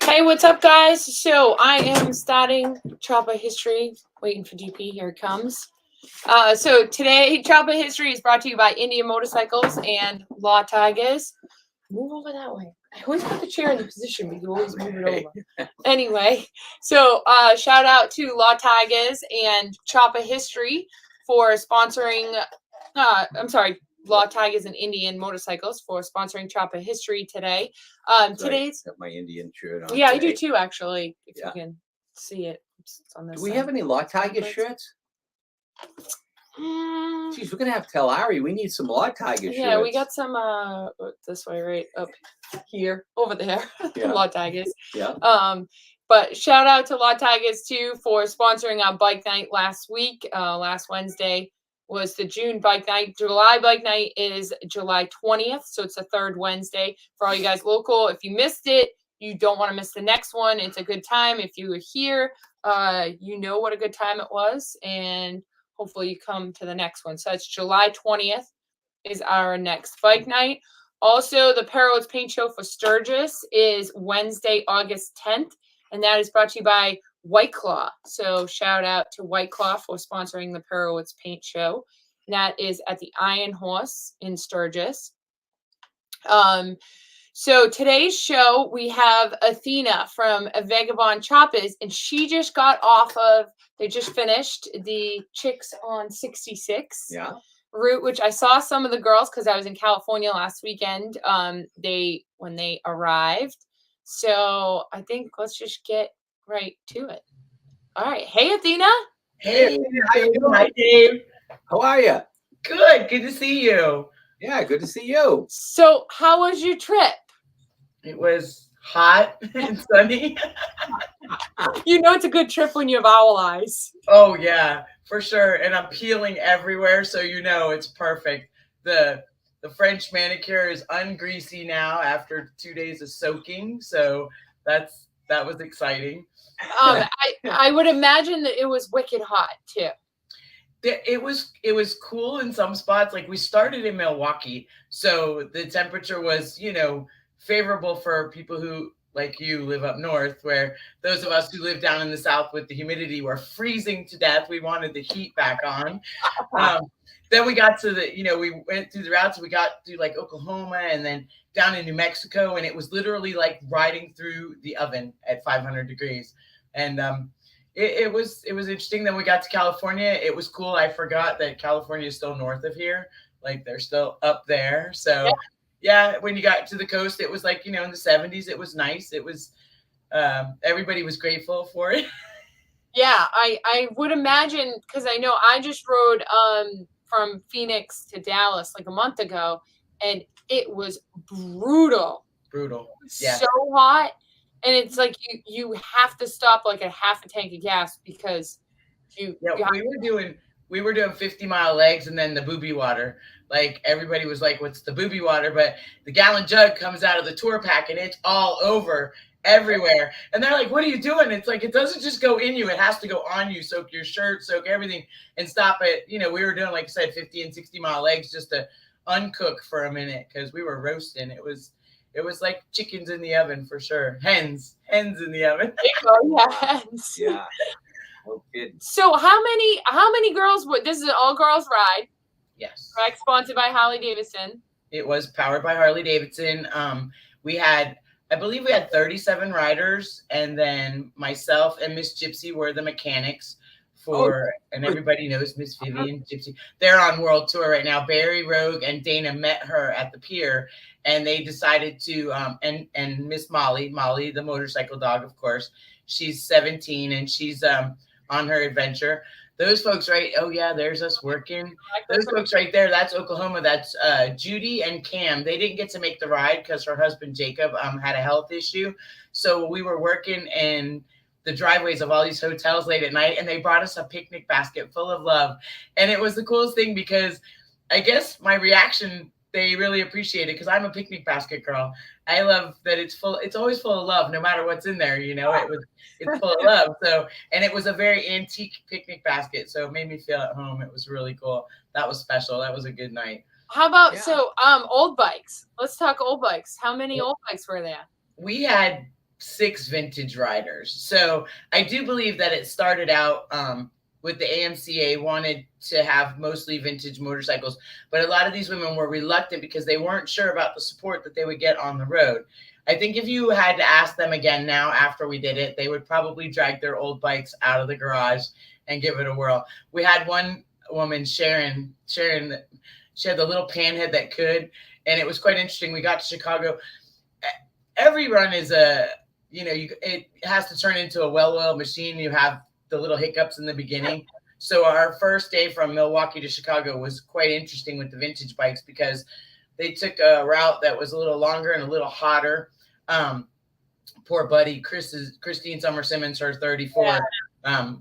Hey, what's up, guys? So I am starting Choppa History. Waiting for DP. Here it comes. So today, Choppa History is brought to you by Indian Motorcycles and Law Tigers. Move over that way. I always put the chair in the position, but you always move it over. Anyway, so shout out to Law Tigers and Choppa History for sponsoring. Law Tigers and Indian Motorcycles for sponsoring Choppa History today. Today's got my Indian shirt on. Yeah, I do too, actually. If you can see it. It's on this Do we side. have any Law Tiger shirts? Geez, we're gonna have to tell Ari we need some Law Tiger shirts. Yeah, we got some this way, right up here, over there. Law Tigers. Yeah. But shout out to Law Tigers too for sponsoring our bike night last week. Last Wednesday was the June bike night. July bike night is July 20th, so it's the third Wednesday for all you guys local. If you missed it, you don't want to miss the next one. It's a good time. If you were here, you know what a good time it was, and hopefully you come to the next one. So that's July 20th is our next bike night. Also, the Perro's Paint Show for Sturgis is Wednesday, August 10th, and that is brought to you by White Claw. So shout out to White Claw for sponsoring the Perowitz Paint Show. And that is at the Iron Horse in Sturgis. So today's show, we have Athena from Vegabond Choppers, and she just got off of, they just finished the Chix on 66 route, which I saw some of the girls because I was in California last weekend. When they arrived. So I think let's just get right to it. All right. Hey, Athena. Hey, how you doing? Hi, Dave. How are you? Good. Good to see you. Yeah, good to see you. So how was your trip? It was hot and sunny. You know it's a good trip when you have owl eyes. Oh, yeah, for sure. And I'm peeling everywhere, so you know it's perfect. The French manicure is ungreasy now after 2 days of soaking, so that was exciting. I would imagine that it was wicked hot too. It was cool in some spots. Like we started in Milwaukee, so the temperature was, favorable for people who, like you, live up north, where those of us who live down in the south with the humidity were freezing to death. We wanted the heat back on. Then we got to we went through the routes. We got through like Oklahoma and then down in New Mexico, and it was literally like riding through the oven at 500 degrees. And it was interesting. Then we got to California. It was cool. I forgot that California is still north of here. Like they're still up there. So yeah, when you got to the coast, it was like, in the 70s. It was nice. It was everybody was grateful for it. Yeah, I would imagine, because I know I just rode from Phoenix to Dallas like a month ago, and it was brutal. Yeah. So hot. And it's like you have to stop like a half a tank of gas because we were doing 50-mile legs and then the booby water. Like everybody was like, what's the booby water? But the gallon jug comes out of the tour pack and it's all over everywhere. And they're like, what are you doing? It's like, it doesn't just go in you. It has to go on you, soak your shirt, soak everything, and stop it. We were doing, like I said, 50 and 60-mile legs just to uncook for a minute because we were roasting. It was like chickens in the oven for sure. Hens in the oven. Hens. Yeah. No kidding. So how many girls this is an all girls ride? Yes. Right, sponsored by Harley Davidson. It was powered by Harley Davidson. I believe we had 37 riders, and then myself and Miss Gypsy were the mechanics and everybody knows Miss Vivian Gypsy. They're on world tour right now. Barry, Rogue, and Dana met her at the pier, and they decided to and Miss Molly, the motorcycle dog, of course. She's 17 and she's on her adventure. Those folks, right? Oh yeah, there's us working. Those folks right there, that's Oklahoma. That's Judy and Cam. They didn't get to make the ride because her husband Jacob had a health issue. So we were working in the driveways of all these hotels late at night, and they brought us a picnic basket full of love. And it was the coolest thing because I guess my reaction, they really appreciated, because I'm a picnic basket girl. I love that it's always full of love, no matter what's in there, it's full of love. So, and it was a very antique picnic basket, so it made me feel at home. It was really cool. That was special. That was a good night. How about old bikes? Let's talk old bikes. How many old bikes were there? We had 6 vintage riders. So I do believe that it started out with the AMCA wanted to have mostly vintage motorcycles, but a lot of these women were reluctant because they weren't sure about the support that they would get on the road. I think if you had to ask them again now after we did it, they would probably drag their old bikes out of the garage and give it a whirl. We had one woman, Sharon, she had the little panhead that could, and it was quite interesting. We got to Chicago. Every run is it has to turn into a well-oiled machine. You have the little hiccups in the beginning. So our first day from Milwaukee to Chicago was quite interesting with the vintage bikes because they took a route that was a little longer and a little hotter. Poor buddy, Christine Summer Simmons, her 34. Yeah.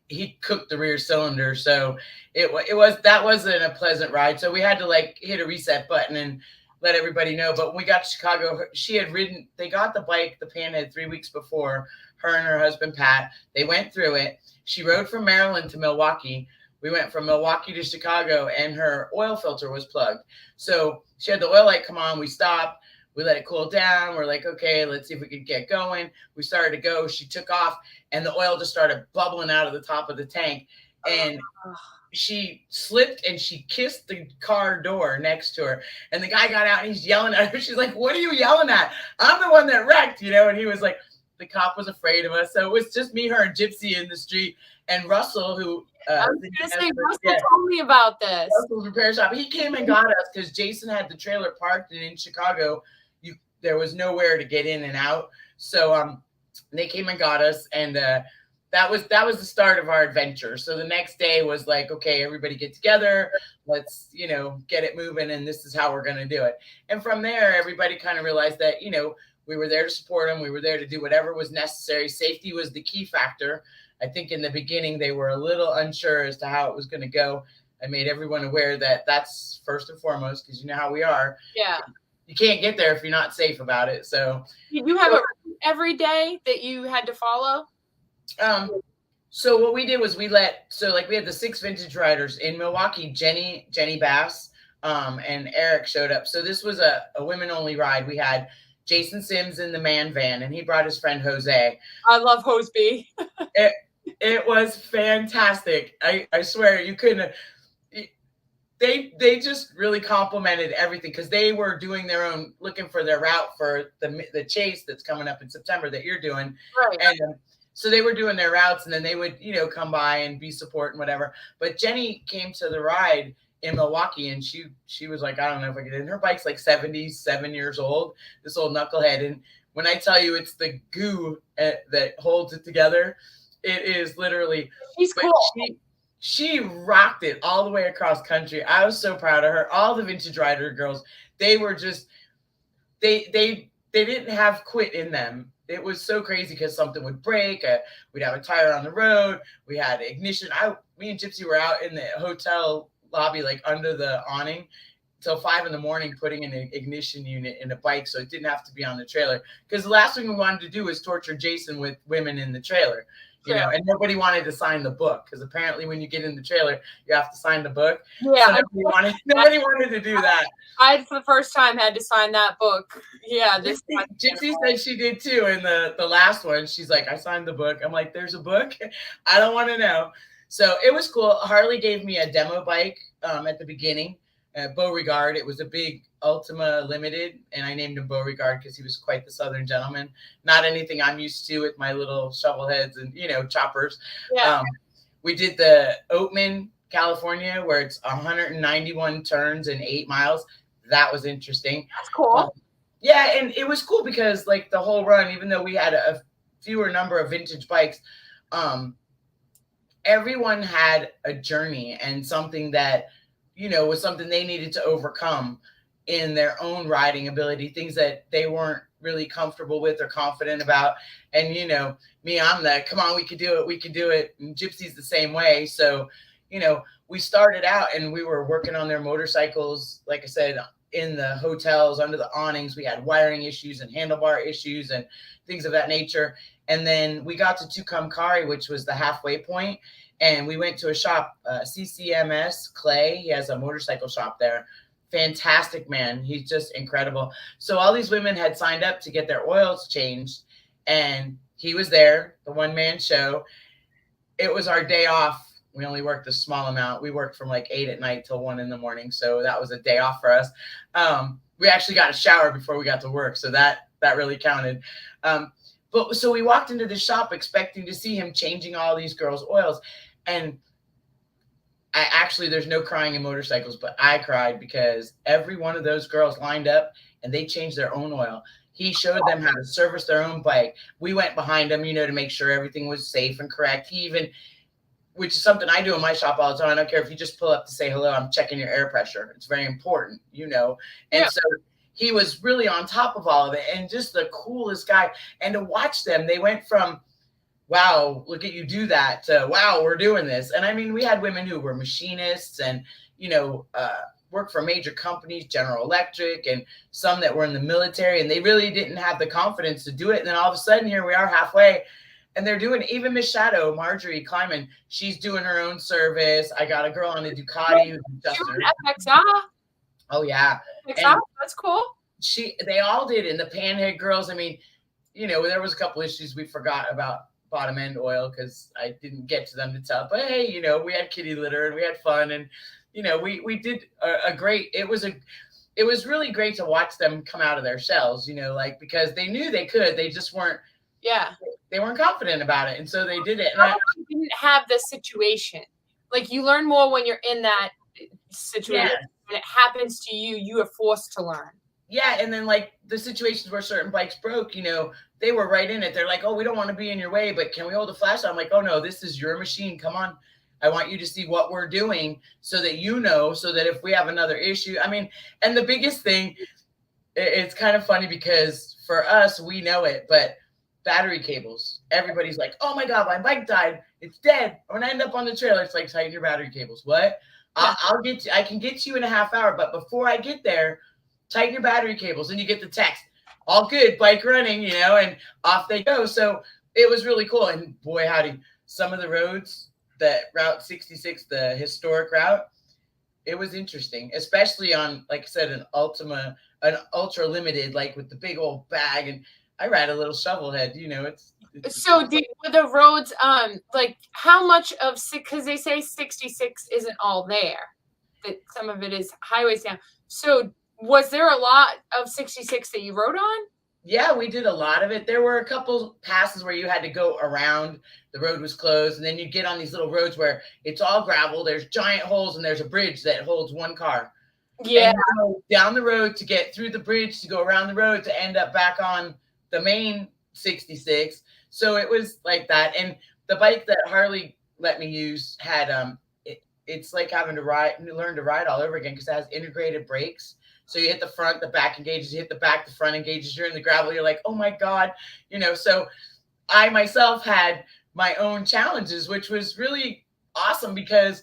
He cooked the rear cylinder, so that wasn't a pleasant ride. So we had to like hit a reset button and let everybody know. But when we got to Chicago, she had ridden. They got the bike, the Panhead, 3 weeks before. Her and her husband Pat. They went through it. She rode from Maryland to Milwaukee. We went from Milwaukee to Chicago, and her oil filter was plugged. So she had the oil light come on. We stopped. We let it cool down. We're like, okay, let's see if we could get going. We started to go. She took off, and the oil just started bubbling out of the top of the tank. And she slipped, and she kissed the car door next to her. And the guy got out, and he's yelling at her. She's like, what are you yelling at? I'm the one that wrecked, And he was like, the cop was afraid of us. So it was just me, her, and Gypsy in the street. And Russell, who I was going to say, Russell told me about this. Russell's repair shop. He came and got us because Jason had the trailer parked, and in Chicago, there was nowhere to get in and out. So they came and got us, and that was the start of our adventure. So the next day was like, okay, everybody get together. Let's, get it moving, and this is how we're going to do it. And from there, everybody kind of realized that, we were there to support them. We were there to do whatever was necessary. Safety was the key factor. I think in the beginning, they were a little unsure as to how it was going to go. I made everyone aware that that's first and foremost, because you know how we are. Yeah. You can't get there if you're not safe about it. So did you have it every day that you had to follow? So what we did was we had the 6 vintage riders in Milwaukee. Jenny Bass, and Eric showed up. So this was a women only ride. We had Jason Sims in the man van, and he brought his friend Jose. I love Hoseby. It was fantastic. I swear you couldn't. They just really complimented everything because they were doing their own, looking for their route for the chase that's coming up in September that you're doing. Right. And so they were doing their routes, and then they would, come by and be support and whatever. But Jenny came to the ride in Milwaukee, and she was like, I don't know if I could. And her bike's like 77 years old, this old knucklehead. And when I tell you it's the goo that holds it together, it is literally. She's cool. She rocked it all the way across country. I was so proud of her. All the vintage rider girls, they were just, they didn't have quit in them. It was so crazy because something would break. We'd have a tire on the road. We had ignition. Me and Gypsy were out in the hotel lobby, like under the awning, till 5 a.m, putting in an ignition unit in a bike so it didn't have to be on the trailer. Because the last thing we wanted to do was torture Jason with women in the trailer. And nobody wanted to sign the book because apparently when you get in the trailer, you have to sign the book. Yeah. So nobody wanted to do that. I, for the first time, had to sign that book. Yeah. Gypsy said she did too. In the last one, she's like, I signed the book. I'm like, there's a book? I don't want to know. So it was cool. Harley gave me a demo bike at the beginning, Beauregard. It was a big Ultima Limited, and I named him Beauregard because he was quite the Southern gentleman. Not anything I'm used to with my little shovel heads and choppers. Yeah. We did the Oatman, California, where it's 191 turns and 8 miles. That was interesting. That's cool. Yeah, and it was cool because like the whole run, even though we had a fewer number of vintage bikes, everyone had a journey and something that was something they needed to overcome in their own riding ability, things that they weren't really comfortable with or confident about. And, me, I'm the, come on, we could do it. And Gypsy's the same way. So, we started out and we were working on their motorcycles, like I said, in the hotels under the awnings. We had wiring issues and handlebar issues and things of that nature. And then we got to Tucumcari, which was the halfway point. And we went to a shop, CCMS Clay. He has a motorcycle shop there. fantastic man. He's just incredible. So all these women had signed up to get their oils changed, and he was there, the one-man show. It was our day off. We only worked a small amount. We worked from like 8 at night till 1 in the morning. So that was a day off for us. We actually got a shower before we got to work. So that really counted. But so we walked into the shop expecting to see him changing all these girls' oils. And there's no crying in motorcycles, but I cried because every one of those girls lined up and they changed their own oil. He showed them how to service their own bike. We went behind them, to make sure everything was safe and correct. He even, which is something I do in my shop all the time. I don't care if you just pull up to say hello. I'm checking your air pressure. It's very important, And so he was really on top of all of it, and just the coolest guy. And to watch them, they went from, wow, look at you do that, to, wow, we're doing this. And I mean, we had women who were machinists and, worked for major companies, General Electric, and some that were in the military, and they really didn't have the confidence to do it. And then all of a sudden, here we are halfway, and they're doing, even Miss Shadow, Marjorie Kleiman, she's doing her own service. I got a girl on a Ducati who's just FXR. Oh yeah, FXR, that's cool. They all did, and the Panhead girls. I mean, there was a couple issues we forgot about bottom end oil because I didn't get to them to tell. But hey, we had kitty litter and we had fun, and we did a great. It was really great to watch them come out of their shells, because they knew they could. They just weren't. Yeah. They weren't confident about it, and so they did it. And I didn't have the situation. Like, you learn more when you're in that situation. Yeah. When it happens to you, you are forced to learn. Yeah, and then like the situations where certain bikes broke, they were right in it. They're like, oh, we don't want to be in your way, but can we hold a flashlight? I'm like, oh no, this is your machine. Come on. I want you to see what we're doing so that so that if we have another issue, I mean, and the biggest thing, it's kind of funny because for us, we know it, but battery cables, everybody's like, oh my God, my bike died. It's dead. I'm going to end up on the trailer. It's like, tighten your battery cables. What? I'll get you. I can get you in a half hour, but before I get there, tighten your battery cables. And you get the text, all good, bike running, and off they go. So it was really cool. And boy, howdy, some of the roads, that Route 66, the historic route, it was interesting, especially on, like I said, an ultra limited, like with the big old bag. And I ride a little shovel head, So were the roads, like how much of, because they say 66 isn't all there, that some of it is highways down. So was there a lot of 66 that you rode on? Yeah, we did a lot of it. There were a couple passes where you had to go around. The road was closed. And then you get on these little roads where it's all gravel. There's giant holes and there's a bridge that holds one car. Yeah. And you go down the road to get through the bridge, to go around the road, to end up back on the main 66. So it was like that. And the bike that Harley let me use had, it's like having to learn to ride all over again because it has integrated brakes. So you hit the front, the back engages, you hit the back, the front engages, you're in the gravel, you're like, oh my God, so I myself had my own challenges, which was really awesome because,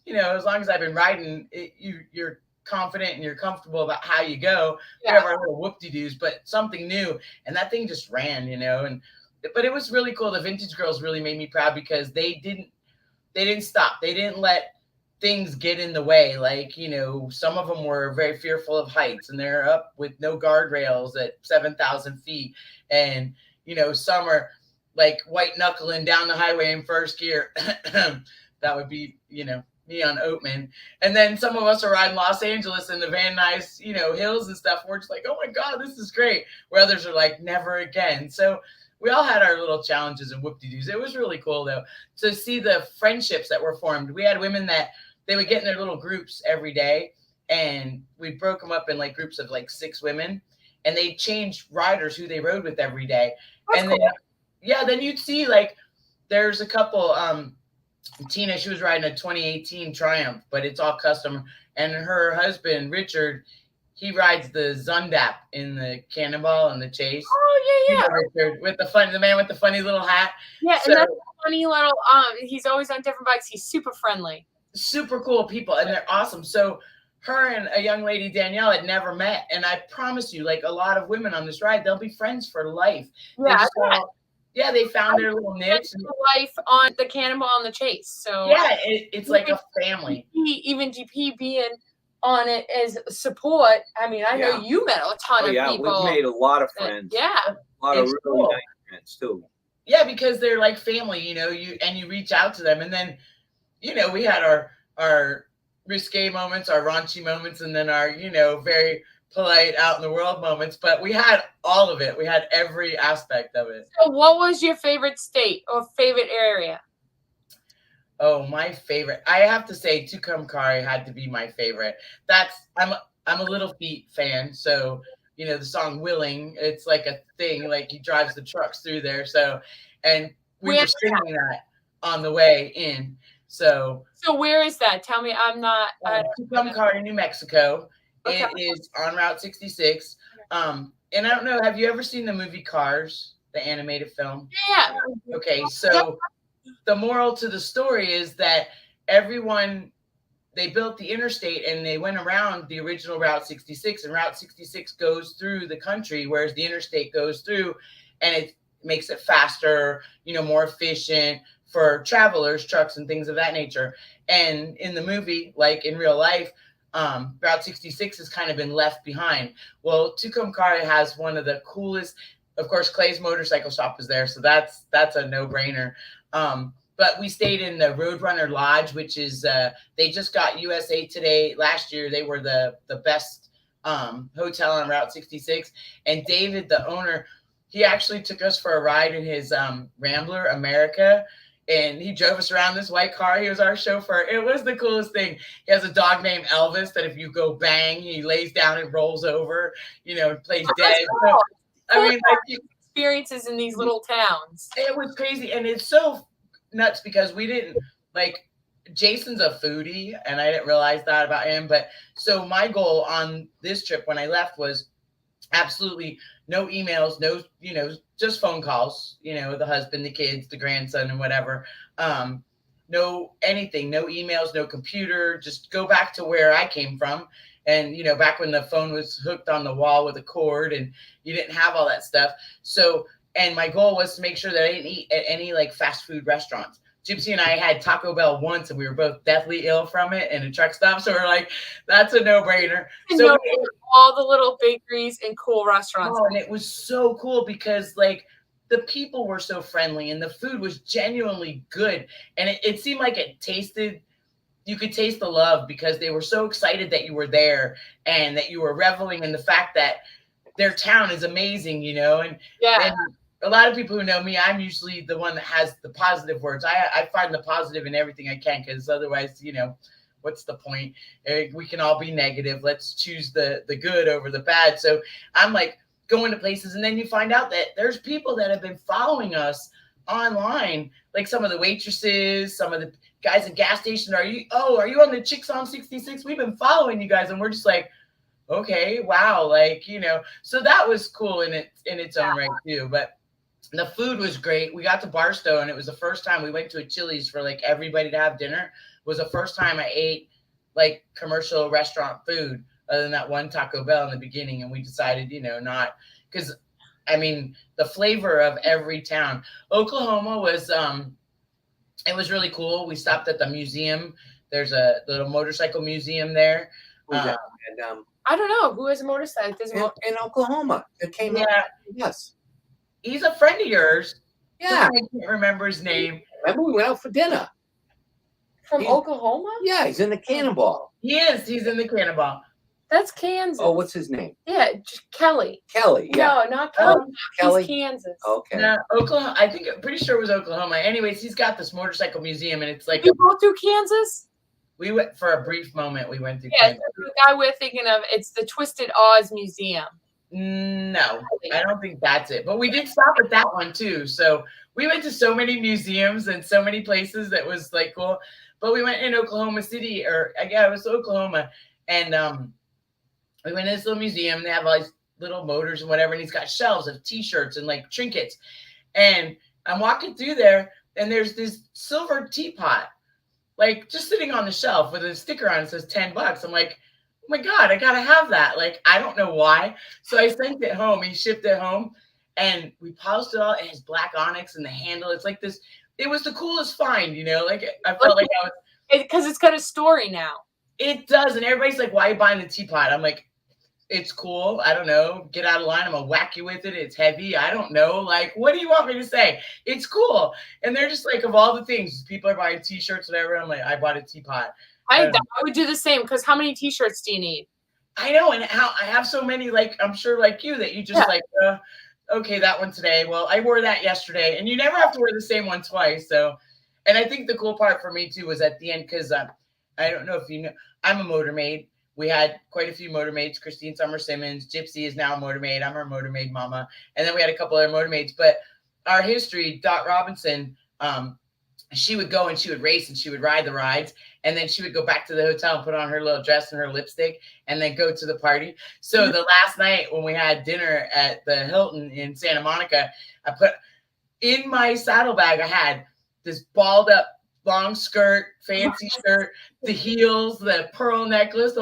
as long as I've been riding, you're confident and you're comfortable about how you go. Yeah. We have our little whoop-de-doos, but something new, and that thing just ran, but it was really cool. The vintage girls really made me proud because they didn't stop. They didn't let things get in the way. Like, some of them were very fearful of heights and they're up with no guardrails at 7,000 feet. And, some are like white knuckling down the highway in first gear. That would be, me on Oatman. And then some of us are riding Los Angeles in the Van Nuys, hills and stuff. We're just like, oh my God, this is great. Where others are like, never again. So we all had our little challenges and whoop-de-doos. It was really cool though, to see the friendships that were formed. We had women that they would get in their little groups every day, and we broke them up in like groups of like 6 women, and they changed riders who they rode with every day. That's and cool. Then you'd see like there's a couple, Tina, she was riding a 2018 Triumph, but it's all custom. And her husband, Richard, he rides the Zundap in the Cannonball and the Chase. Oh yeah. Richard, with the man with the funny little hat. Yeah, so, and that's a funny little, he's always on different bikes. He's super friendly. Super cool people, and they're awesome. So her and a young lady, Danielle, had never met, and I promise you, like a lot of women on this ride, they'll be friends for life. Yeah, they found their little niche. Life on the Cannonball and the Chase. So yeah, it's like a family. Even GP being on it as support. I mean, I know Yeah. you met a ton Oh, of yeah. people. We've made a lot of friends. Yeah. A lot of It's really cool. nice friends, too. Yeah, because they're like family, you reach out to them, and then, we had our risque moments, our raunchy moments, and then our, very polite out in the world moments. But we had all of it. We had every aspect of it. So what was your favorite state or favorite area? Oh, my favorite. I have to say Tucumcari had to be my favorite. I'm a Little Feat fan, so the song Willing, it's like a thing, like he drives the trucks through there. So and we Where were singing that on the way in. So where is that? Tell me. I'm not. Tucumcari, New Mexico. Okay. It is on Route 66. And I don't know, have you ever seen the movie Cars, the animated film? Yeah. Okay, so the moral to the story is that they built the interstate and they went around the original Route 66, and Route 66 goes through the country, whereas the interstate goes through, and it makes it faster, more efficient for travelers, trucks, and things of that nature. And in the movie, like in real life, Route 66 has kind of been left behind. Well, Tucumcari has one of the coolest. Of course, Clay's motorcycle shop is there, so that's a no-brainer. But we stayed in the Roadrunner Lodge, which is they just got USA Today last year. They were the best hotel on Route 66. And David, the owner, he actually took us for a ride in his Rambler America. And he drove us around this white car. He was our chauffeur. It was the coolest thing. He has a dog named Elvis that if you go bang, he lays down and rolls over, and plays dead. Cool. So, I mean, like, experiences in these little towns. it was crazy. And it's so nuts because we didn't, like, Jason's a foodie and I didn't realize that about him. But so my goal on this trip when I left was absolutely no emails, no, just phone calls, the husband, the kids, the grandson, and whatever. No anything, no emails, no computer, just go back to where I came from. And, back when the phone was hooked on the wall with a cord and you didn't have all that stuff. So, and my goal was to make sure that I didn't eat at any like fast food restaurants. Gypsy and I had Taco Bell once and we were both deathly ill from it in a truck stop. So we're like, that's a no-brainer. So all the little bakeries and cool restaurants. Oh, and it was so cool because like the people were so friendly and the food was genuinely good. And it seemed like you could taste the love because they were so excited that you were there and that you were reveling in the fact that their town is amazing, and a lot of people who know me, I'm usually the one that has the positive words. I find the positive in everything I can because otherwise, what's the point? We can all be negative. Let's choose the good over the bad. So I'm like going to places and then you find out that there's people that have been following us online, like some of the waitresses, some of the guys at gas station. Are you on the Chix on 66? We've been following you guys. And we're just like, okay, wow. Like, so that was cool in its own right too. But the food was great. We got to Barstow and it was the first time we went to a Chili's for like everybody to have dinner. It was the first time I ate like commercial restaurant food other than that one Taco Bell in the beginning. And we decided, not because I mean, the flavor of every town. Oklahoma was, it was really cool. We stopped at the museum. There's a little motorcycle museum there. And, I don't know who has a motorcycle. in Oklahoma, it came up. Yes. He's a friend of yours. Yeah. I can't remember his name. Remember we went out for dinner. From Oklahoma? Yeah, he's in the Cannonball. He is. He's in the Cannonball. That's Kansas. Oh, what's his name? Yeah, Kelly. Kelly. Yeah. No, not Kelly. Kelly. He's Kansas. Okay. No, Oklahoma. I'm pretty sure it was Oklahoma. Anyways, he's got this motorcycle museum, and it's like you go through Kansas. We went for a brief moment. We went through. Yeah, Kansas. the guy we're thinking of. It's the Twisted Oz Museum. No, I don't think that's it. But we did stop at that one too. So we went to so many museums and so many places that was like cool. But we went in Oklahoma City, it was Oklahoma, and we went in this little museum. And they have all these little motors and whatever, and he's got shelves of T-shirts and like trinkets. And I'm walking through there, and there's this silver teapot, like just sitting on the shelf with a sticker on it that says $10. I'm like, oh my God, I gotta have that. Like, I don't know why. So I sent it home. He shipped it home, and we polished it all. It has black onyx and the handle. It's like this. It was the coolest find, Like I felt like I was because it's got a story now. It does. And everybody's like, why are you buying the teapot? I'm like, it's cool. I don't know. Get out of line. I'm gonna whack you with it. It's heavy. I don't know. Like, what do you want me to say? It's cool. And they're just like, of all the things, people are buying t-shirts, whatever. I'm like, I bought a teapot. I would do the same, because how many t-shirts do you need? I know, and how I have so many, like, I'm sure like you, that you just like, okay, that one today. Well, I wore that yesterday, and you never have to wear the same one twice. So, and I think the cool part for me too was at the end, because I don't know if you know, I'm a motor maid. We had quite a few motor maids. Christine Summer Simmons, Gypsy is now a motor maid. I'm her motor maid mama, and then we had a couple other motor maids. But our history, Dot Robinson, she would go and she would race and she would ride the rides, and then she would go back to the hotel and put on her little dress and her lipstick and then go to the party. So the last night when we had dinner at the Hilton in Santa Monica, I put in my saddlebag, I had this balled up long skirt, fancy shirt, the heels, the pearl necklace.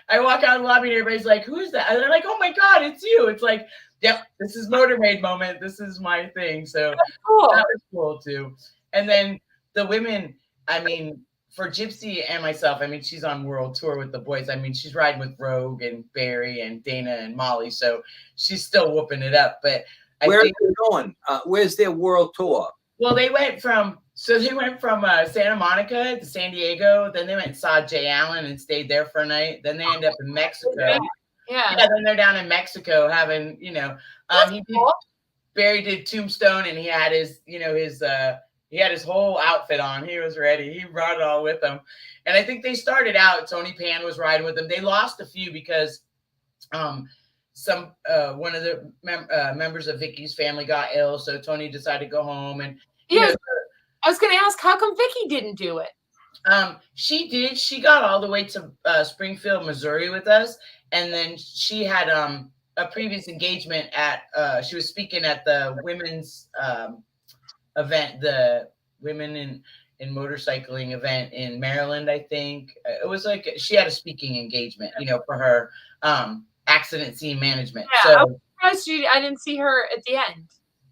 I walk out in the lobby and everybody's like, who's that? And they're like, oh my God, it's you. It's like, yep, this is motor maid moment. This is my thing. So cool. That was cool too. And then the women, I mean, for Gypsy and myself, I mean, she's on world tour with the boys. I mean, she's riding with Rogue and Barry and Dana and Molly. So she's still whooping it up. But where are they going? Where's their world tour? Well, they went from Santa Monica to San Diego. Then they went and saw Jay Allen and stayed there for a night. Then they end up in Mexico. Yeah. Then they're down in Mexico having, Barry did Tombstone, and he had his, he had his whole outfit on. He was ready. He brought it all with him. And I think they started out, Tony Pan was riding with them. They lost a few because one of the members of Vicky's family got ill. So Tony decided to go home. And I was going to ask, how come Vicky didn't do it? She did. She got all the way to Springfield, Missouri with us. And then she had a previous engagement at, she was speaking at the women's event, the women in motorcycling event in Maryland, I think. It was like she had a speaking engagement, for her accident scene management. Yeah, so I'm surprised I didn't see her at the end.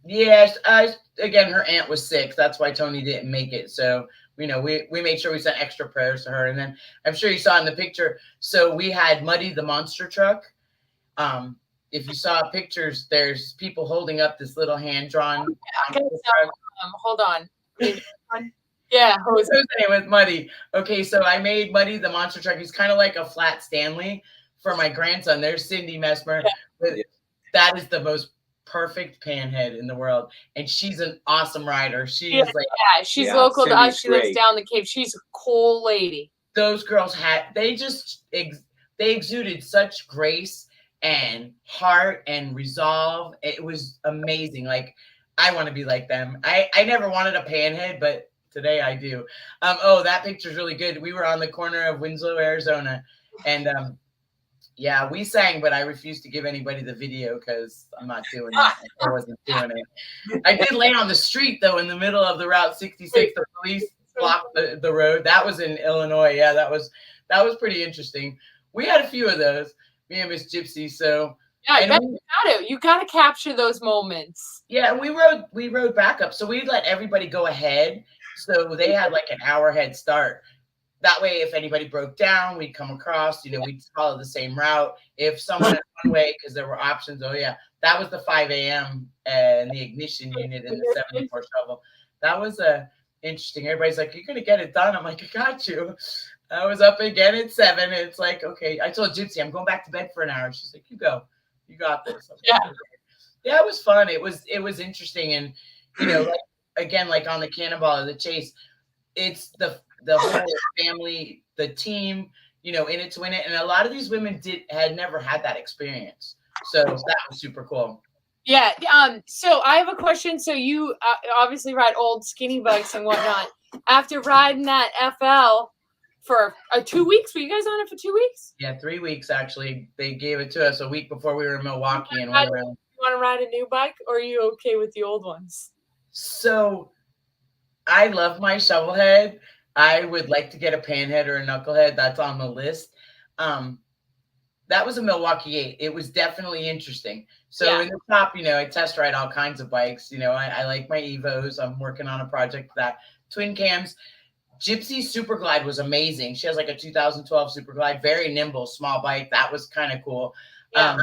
Yes, again, her aunt was sick. That's why Tony didn't make it. So, we made sure we sent extra prayers to her. And then I'm sure you saw in the picture. So we had Muddy the monster truck. If you saw pictures, there's people holding up this little hand-drawn truck. Hold on. Yeah, Jose's name was Muddy. Okay, so I made Muddy the monster truck. He's kind of like a flat Stanley for my grandson. There's Cindy Messmer. Yeah. That is the most perfect panhead in the world, and she's an awesome rider. She's local to us. She lives down the Cape. She's a cool lady. Those girls they exuded such grace and heart and resolve. It was amazing. Like, I want to be like them. I never wanted a panhead, but today I do. That picture's really good. We were on the corner of Winslow, Arizona, and yeah, we sang, but I refused to give anybody the video because I'm not doing it. I wasn't doing it. I did lay on the street, though, in the middle of the Route 66. The police blocked the road. That was in Illinois. Yeah, that was pretty interesting. We had a few of those, me and Miss Gypsy. So yeah, you got to capture those moments. Yeah, and we rode back up. So we let everybody go ahead. So they had like an hour head start. That way, if anybody broke down, we'd come across, we'd follow the same route. If someone went one way, because there were options, that was the 5 a.m. and the ignition unit in the 74 shovel. That was interesting. Everybody's like, you're going to get it done. I'm like, I got you. I was up again at 7. And it's like, okay. I told Gypsy, I'm going back to bed for an hour. She's like, you go. You got this. Yeah, it was fun. It was interesting. And, like on the Cannonball or the Chase, it's the whole family, the team, in it to win it. And a lot of these women had never had that experience. So that was super cool. Yeah. So I have a question. So you obviously ride old skinny bikes and whatnot. After riding that FL for 2 weeks, were you guys on it for 2 weeks? Yeah, 3 weeks actually. They gave it to us a week before we were in Milwaukee. And you want to ride a new bike, or are you okay with the old ones? So I love my shovel head. I would like to get a panhead or a knucklehead. That's on the list. That was a Milwaukee 8. It was definitely interesting. So in the top, I test ride all kinds of bikes. I like my Evos. I'm working on a project for that. Twin cams. Gypsy Super Glide was amazing. She has like a 2012 Super Glide, very nimble, small bike. That was kind of cool. Yeah.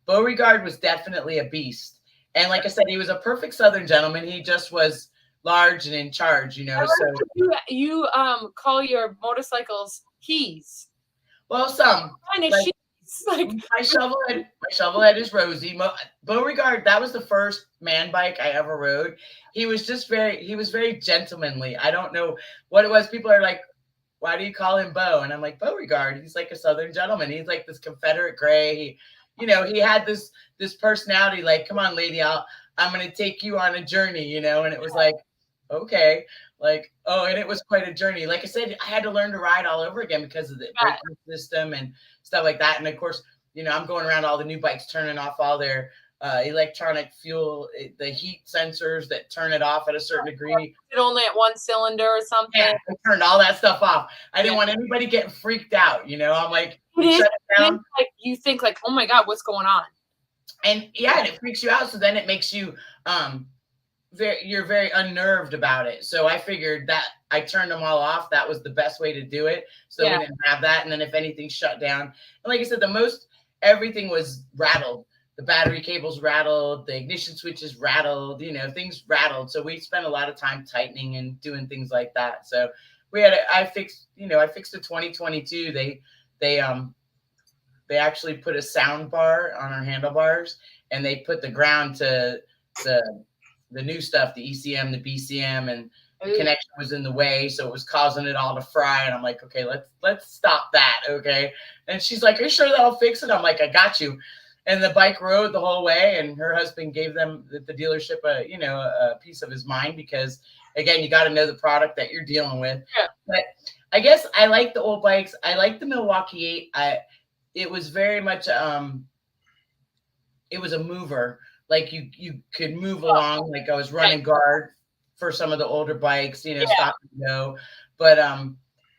Beauregard was definitely a beast. And like I said, he was a perfect Southern gentleman. He just was large and in charge, you know. So you call your motorcycles keys. well, some Kind of like, sheets. Like my shovelhead is Rosie. Beauregard, that was the first man bike I ever rode. He was very gentlemanly. I don't know what it was. People are like, why do you call him Beau? And I'm like, Beauregard. He's like a Southern gentleman. He's like this Confederate gray. He had this personality. Like, come on, lady, I'm gonna take you on a journey. And it was like, okay, like, oh, and it was quite a journey. Like I said, I had to learn to ride all over again because of the braking system and stuff like that. And of course, I'm going around all the new bikes, turning off all their electronic fuel, the heat sensors that turn it off at a certain degree. It only at one cylinder or something. Yeah, I turned all that stuff off. I didn't want anybody getting freaked out. I'm like, shut it down. Like you think like, oh my God, what's going on? And yeah, and it freaks you out. So then it makes you you're very unnerved about it. So I figured that I turned them all off. That was the best way to do it. So we didn't have that. And then if anything shut down, and like I said, everything was rattled. The battery cables rattled, the ignition switches rattled, things rattled. So we spent a lot of time tightening and doing things like that. So I fixed a 2022. They actually put a sound bar on our handlebars, and they put the ground to the new stuff, the ECM, the BCM, and the connection was in the way, so it was causing it all to fry. And I'm like, okay, let's stop that, okay? And she's like, are you sure that'll fix it? I'm like, I got you. And the bike rode the whole way, and her husband gave them the dealership a piece of his mind, because again, you got to know the product that you're dealing with. Yeah. But I guess I like the old bikes. I like the Milwaukee 8. It was very much it was a mover. Like you could move along. Like I was running guard for some of the older bikes, stop and go. But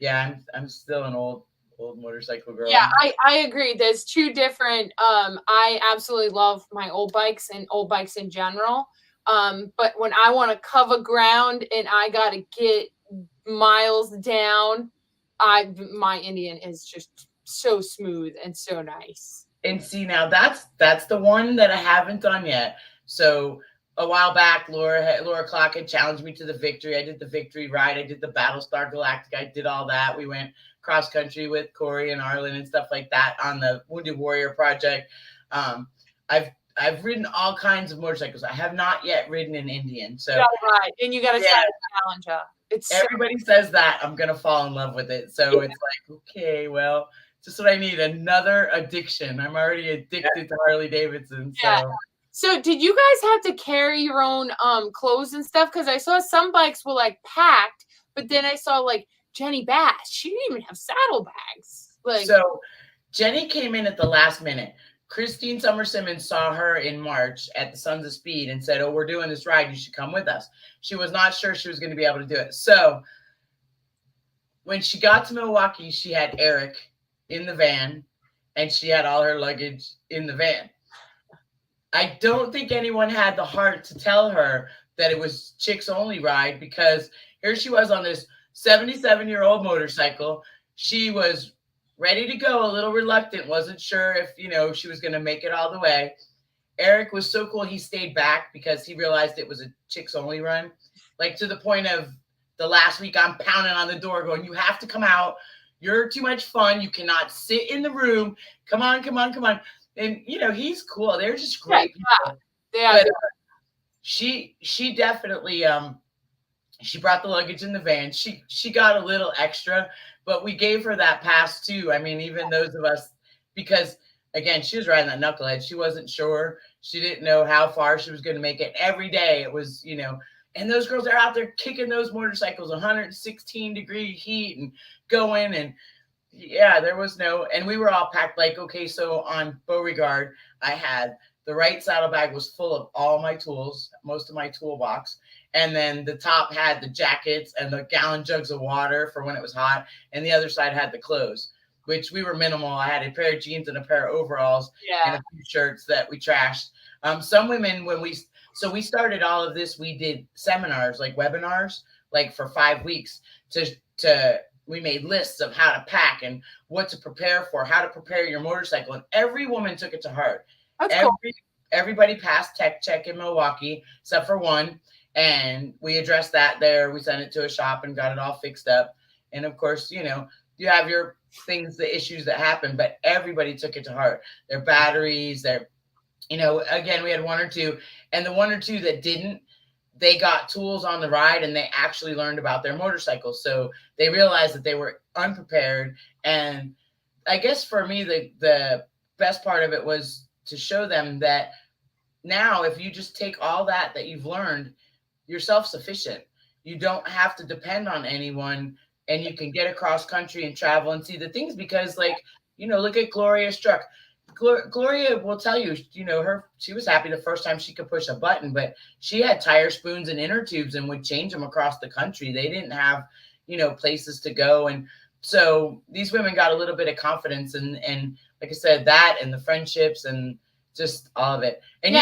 yeah, I'm still an old motorcycle girl. Yeah, I agree. There's two different. I absolutely love my old bikes and old bikes in general. But when I want to cover ground and I gotta get miles down, my Indian is just so smooth and so nice. And see, now that's the one that I haven't done yet. So a while back, Laura Clark had challenged me to the Victory. I did the Victory ride. I did the Battlestar Galactic. I did all that. We went cross country with Corey and Arlen and stuff like that on the Wounded Warrior project. I've ridden all kinds of motorcycles. I have not yet ridden an Indian. So right, and you got to try the Challenger. Everybody says that. I'm gonna fall in love with it. So it's like, okay, well, just what I need. Another addiction. I'm already addicted to Harley Davidson. So. Yeah. So did you guys have to carry your own clothes and stuff? Because I saw some bikes were like packed, but then I saw like Jenny Bass. She didn't even have saddlebags. So Jenny came in at the last minute. Christine Summer Simmons saw her in March at the Sons of Speed and said, oh, we're doing this ride. You should come with us. She was not sure she was going to be able to do it. So when she got to Milwaukee, she had Eric in the van, and she had all her luggage in the van. I don't think anyone had the heart to tell her that it was Chix only ride, because here she was on this 77-year-old motorcycle. She was ready to go, a little reluctant, wasn't sure if, she was going to make it all the way. Eric was so cool. He stayed back because he realized it was a Chix only run, like to the point of the last week I'm pounding on the door going, you have to come out. You're too much fun. You cannot sit in the room. Come on. And, he's cool. They're just great people. Yeah. But, she definitely, she brought the luggage in the van. She got a little extra, but we gave her that pass too. I mean, even those of us, because again, she was riding that knucklehead. She wasn't sure. She didn't know how far she was going to make it. Every day it was, and those girls are out there kicking those motorcycles, 116-degree heat and going. And yeah, there was and we were all packed. Like, okay, so on Beauregard, I had the right saddlebag was full of all my tools, most of my toolbox. And then the top had the jackets and the gallon jugs of water for when it was hot. And the other side had the clothes, which we were minimal. I had a pair of jeans and a pair of overalls and a few shirts that we trashed. Some women, we started all of this, we did seminars, like webinars like for 5 weeks to we made lists of how to pack and what to prepare for, how to prepare your motorcycle. And every woman took it to heart. That's cool. Everybody passed tech check in Milwaukee, except for one. And we addressed that there. We sent it to a shop and got it all fixed up. And of course, you have your things, the issues that happen, but everybody took it to heart. Their batteries, again, we had one or two, and the one or two that didn't, they got tools on the ride and they actually learned about their motorcycles. So they realized that they were unprepared. And I guess for me, the best part of it was to show them that now, if you just take all that you've learned, you're self-sufficient. You don't have to depend on anyone, and you can get across country and travel and see the things, because look at Gloria Struck. Gloria will tell you, she was happy the first time she could push a button, but she had tire spoons and inner tubes and would change them across the country. They didn't have, places to go. And so these women got a little bit of confidence, and like I said, that and the friendships and just all of it. And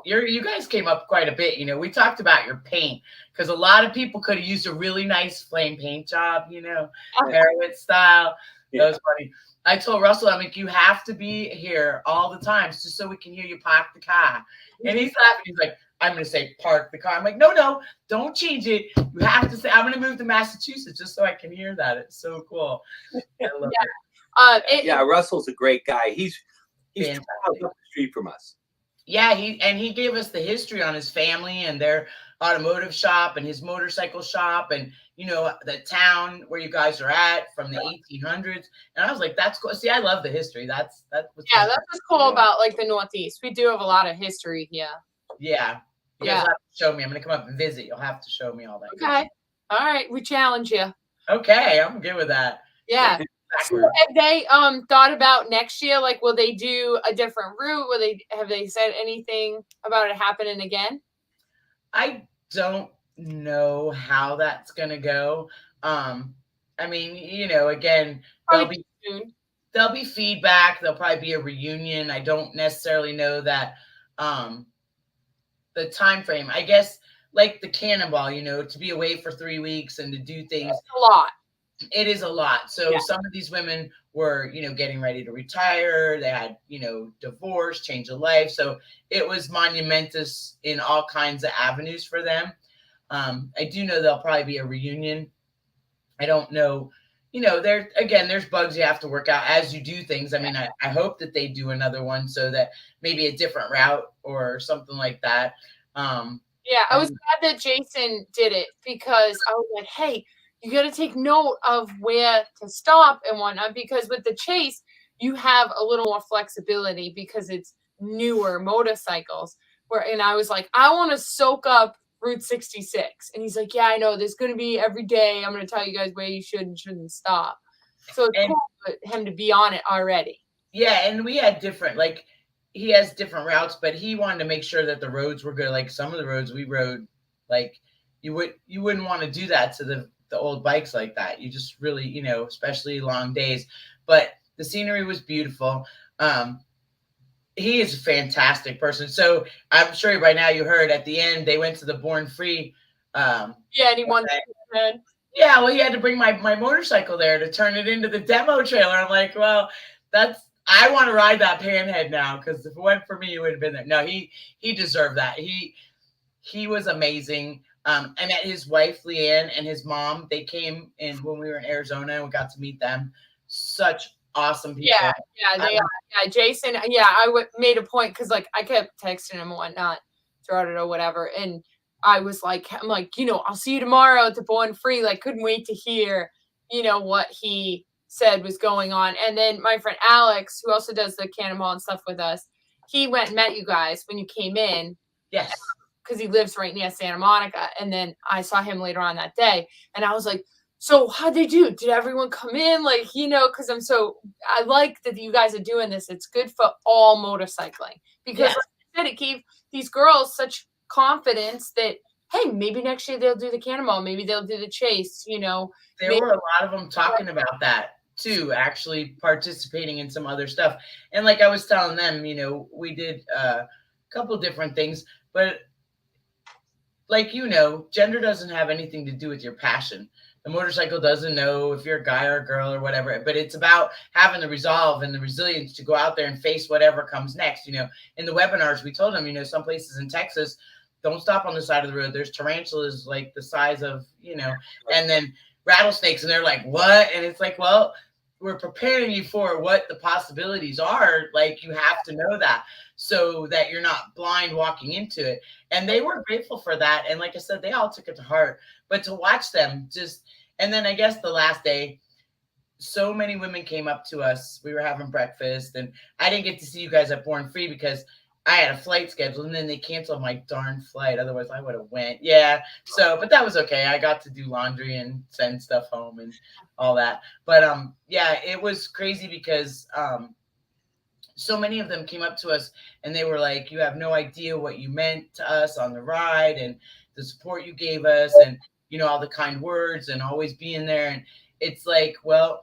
you guys came up quite a bit. We talked about your paint, because a lot of people could have used a really nice flame paint job, Merowitz style. That was funny. I told Russell, you have to be here all the time just so we can hear you park the car. And he's laughing. He's like, I'm going to say park the car. I'm like, no, don't change it. You have to say, I'm going to move to Massachusetts just so I can hear that. It's so cool. I love it. Russell's a great guy. He's 2 miles up the street from us. Yeah, he gave us the history on his family and their automotive shop and his motorcycle shop, and the town where you guys are at from the 1800s. And I was like, that's cool. See, I love the history. That's what's cool about like the Northeast. We do have a lot of history here. Yeah. You guys have to show me. I'm gonna come up and visit. You'll have to show me all that. Okay. All right. We challenge you. Okay, I'm good with that. Yeah. So have they thought about next year? Like, will they do a different route? Have they said anything about it happening again? I don't know how that's gonna go. Again, there'll be feedback. There'll probably be a reunion. I don't necessarily know that the time frame. I guess like the Cannonball, to be away for 3 weeks and to do things. That's a lot. It is a lot. So some of these women were, getting ready to retire. They had, divorce, change of life. So it was monumentous in all kinds of avenues for them. I do know there'll probably be a reunion. I don't know. There's bugs you have to work out as you do things. I hope that they do another one so that maybe a different route or something like that. I was glad that Jason did it, because I was like, hey, you got to take note of where to stop and whatnot, because with the Chase, you have a little more flexibility because it's newer motorcycles. And I was like, I want to soak up Route 66. And he's like, yeah, I know. There's going to be every day. I'm going to tell you guys where you should and shouldn't stop. So it's cool for him to be on it already. Yeah, and we had different, he has different routes, but he wanted to make sure that the roads were good. Like some of the roads we rode, you wouldn't want to do that to the old bikes like that. You just really, especially long days. But the scenery was beautiful. He is a fantastic person. So I'm sure by now you heard at the end they went to the Born Free. And he won. Yeah, well, he had to bring my motorcycle there to turn it into the demo trailer. I'm like, well, I want to ride that Panhead now, because if it went for me, you would have been there. No, he deserved that. He was amazing. I met his wife, Leanne, and his mom. They came in when we were in Arizona, and we got to meet them. Such awesome people. Yeah, they are. Yeah, Jason. Yeah, I made a point, because I kept texting him and whatnot throughout it or whatever, and I'm like, I'll see you tomorrow at the Born Free. Couldn't wait to hear, what he said was going on. And then my friend Alex, who also does the Cannonball and stuff with us, he went and met you guys when you came in. Yes. Because he lives right near Santa Monica. And then I saw him later on that day. And I was like, so how'd they do? Did everyone come in? Because I like that you guys are doing this. It's good for all motorcycling. Because like I said, it gave these girls such confidence that, hey, maybe next year they'll do the Cannonball. Maybe they'll do the Chase, There were a lot of them talking about that too, actually participating in some other stuff. And like I was telling them, we did a couple different things, but like, gender doesn't have anything to do with your passion. The motorcycle doesn't know if you're a guy or a girl or whatever, but it's about having the resolve and the resilience to go out there and face whatever comes next. In the webinars, we told them, some places in Texas, don't stop on the side of the road. There's tarantulas like the size of, and then rattlesnakes. And they're like, what? And it's like, well, we're preparing you for what the possibilities are. Like, you have to know that so that you're not blind walking into it. And they were grateful for that. And like I said, they all took it to heart. But to watch them and then I guess the last day, so many women came up to us. We were having breakfast, and I didn't get to see you guys at Born Free because I had a flight scheduled, and then they canceled my darn flight. Otherwise, I would have went. Yeah. So, but that was okay. I got to do laundry and send stuff home and all that. But yeah, it was crazy because so many of them came up to us, and they were like, "You have no idea what you meant to us on the ride, and the support you gave us, and all the kind words, and always being there." And it's like, well,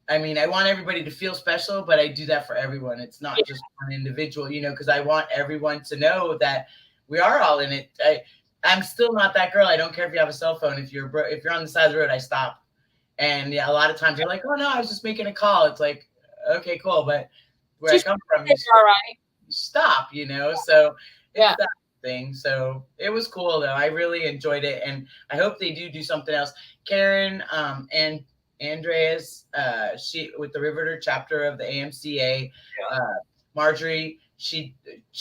I mean, I want everybody to feel special, but I do that for everyone. It's not just one individual, because I want everyone to know that we are all in it. I'm still not that girl. I don't care if you have a cell phone. If you're on the side of the road, I stop. And yeah, a lot of times they're like, "Oh no, I was just making a call." It's like, okay, cool, but where I come from, you stop. So it's that thing. So it was cool though. I really enjoyed it, and I hope they do something else. Karen and Andreas, she with the Riveter chapter of the AMCA, Marjorie, she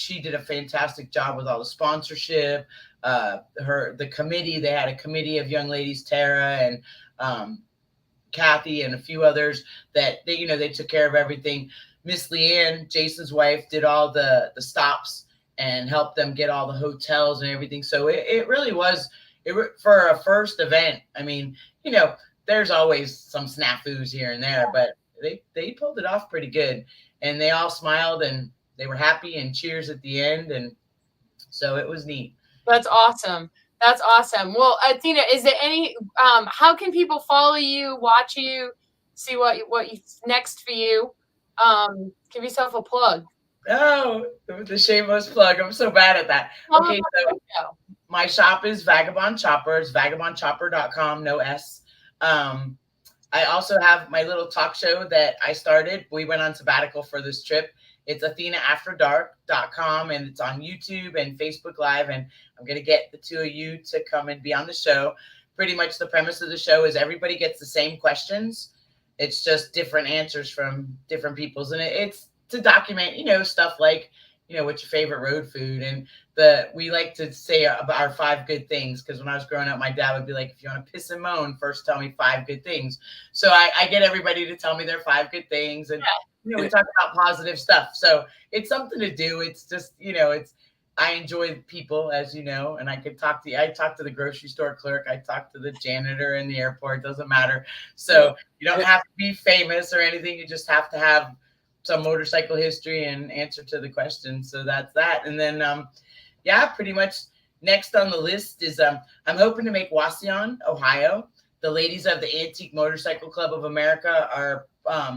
did a fantastic job with all the sponsorship. The committee, they had a committee of young ladies, Tara and Kathy and a few others that they took care of everything. Miss Leanne, Jason's wife, did all the stops and helped them get all the hotels and everything. So it really was for a first event. I mean, there's always some snafus here and there, but they pulled it off pretty good, and they all smiled and they were happy and cheers at the end. And so it was neat. That's awesome. That's awesome. Well, Athena, is there any, how can people follow you, watch you, see what next for you? Give yourself a plug. Oh, the shameless plug. I'm so bad at that. Okay, so my shop is Vegabond Chopper. It's vagabondchopper.com, no S. I also have my little talk show that I started. We went on sabbatical for this trip. It's athenaafterdark.com, and it's on YouTube and Facebook Live. And I'm going to get the two of you to come and be on the show. Pretty much the premise of the show is everybody gets the same questions. It's just different answers from different people's. And it's to document, stuff like, what's your favorite road food? And we like to say about our 5 good things. Because when I was growing up, my dad would be like, if you want to piss and moan, first tell me 5 good things. So I get everybody to tell me their 5 good things. And, we talk about positive stuff. So it's something to do. It's just, I enjoy people, as you know, and I talk to the grocery store clerk. I talk to the janitor in the airport. Doesn't matter. So you don't have to be famous or anything. You just have to have some motorcycle history and answer to the question. So that's that. And then, pretty much next on the list is I'm hoping to make Wauseon, Ohio. The ladies of the Antique Motorcycle Club of America are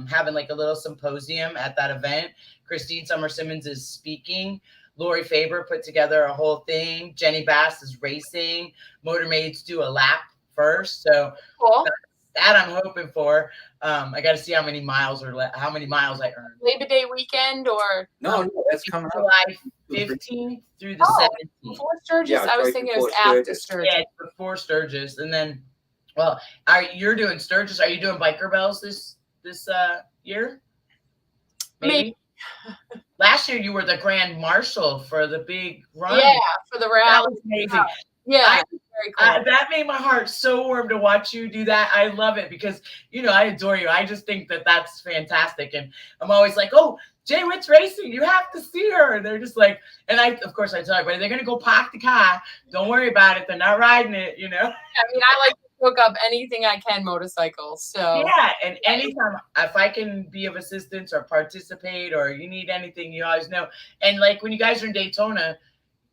having like a little symposium at that event. Christine Summer Simmons is speaking. Lori Faber put together a whole thing. Jenny Bass is racing. Motor Maids do a lap first. So cool. That I'm hoping for. I got to see how many miles I earn. Labor Day weekend or no, that's coming up. July 15th through the 17th. Before Sturgis. I was thinking it was after Sturgis. Yeah, it's before Sturgis, and then, well, you're doing Sturgis. Are you doing Biker Bells this year? Maybe. Last year you were the grand marshal for the big run. Yeah, for the rally. That was amazing. Yeah, very cool. That made my heart so warm to watch you do that. I love it because, I adore you. I just think that that's fantastic. And I'm always like, oh, Jay Witt's racing. You have to see her. And they're just like, and of course I tell everybody, they're going to go park the car. Don't worry about it. They're not riding it, I mean, I like to hook up anything I can motorcycles. So yeah, and anytime if I can be of assistance or participate or you need anything, you always know. And like when you guys are in Daytona,